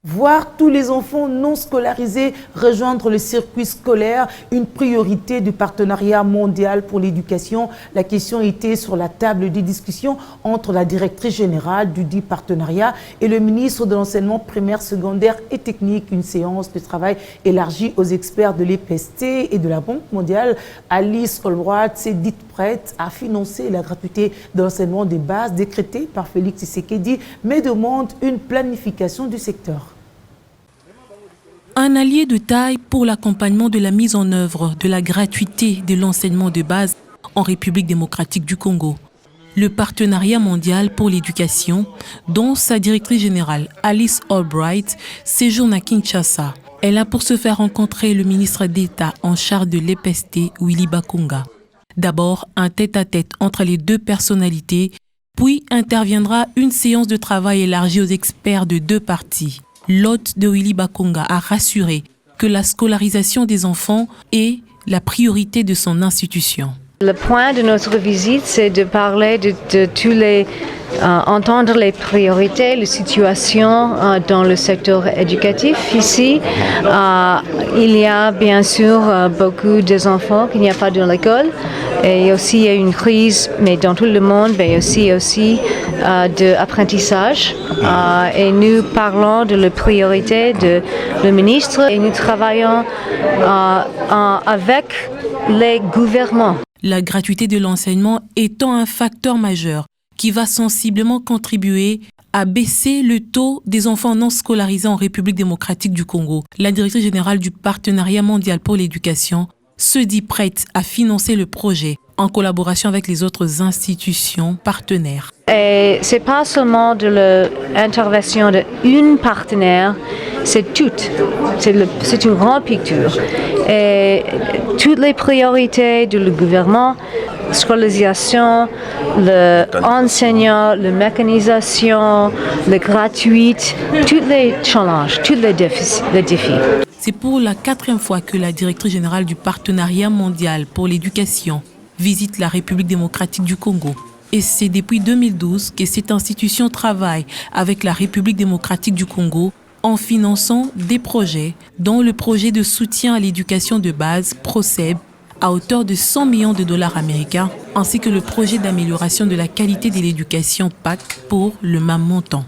Voir tous les enfants non scolarisés rejoindre le circuit scolaire, une priorité du partenariat mondial pour l'éducation. La question était sur la table des discussions entre la directrice générale du dit partenariat et le ministre de l'enseignement primaire, secondaire et technique. Une séance de travail élargie aux experts de l'EPST et de la Banque mondiale. Alice Albright s'est dite prête à financer la gratuité de l'enseignement des bases décrétée par Félix Tshisekedi, mais demande une planification du secteur. Un allié de taille pour l'accompagnement de la mise en œuvre de la gratuité de l'enseignement de base en République démocratique du Congo. Le partenariat mondial pour l'éducation, dont sa directrice générale Alice Albright séjourne à Kinshasa. Elle a pour se faire rencontrer le ministre d'État en charge de l'EPST, Willy Bakonga. D'abord, un tête-à-tête entre les deux personnalités, puis interviendra une séance de travail élargie aux experts de deux parties. L'hôte de Willy Bakonga a rassuré que la scolarisation des enfants est la priorité de son institution. Le point de notre visite, c'est de parler de tous les... entendre les priorités, les situations dans le secteur éducatif. Ici, il y a bien sûr beaucoup d'enfants qui n'y a pas dans l'école. Et aussi, il y a une crise, mais dans tout le monde, mais aussi d'apprentissage. Et nous parlons de la priorité de le ministre et nous travaillons avec les gouvernements. La gratuité de l'enseignement étant un facteur majeur qui va sensiblement contribuer à baisser le taux des enfants non scolarisés en République démocratique du Congo. La directrice générale du partenariat mondial pour l'éducation se dit prête à financer le projet en collaboration avec les autres institutions partenaires. Et ce n'est pas seulement de l'intervention d'une partenaire, c'est toute. C'est une grande picture. Et toutes les priorités du gouvernement, scolarisation, l'enseignant, la mécanisation, le gratuite, tous les challenges, tous les défis. C'est pour la 4e fois que la directrice générale du partenariat mondial pour l'éducation visite la République démocratique du Congo. Et c'est depuis 2012 que cette institution travaille avec la République démocratique du Congo en finançant des projets, dont le projet de soutien à l'éducation de base, PROCEB, à hauteur de 100 millions de dollars américains, ainsi que le projet d'amélioration de la qualité de l'éducation PAC pour le même montant.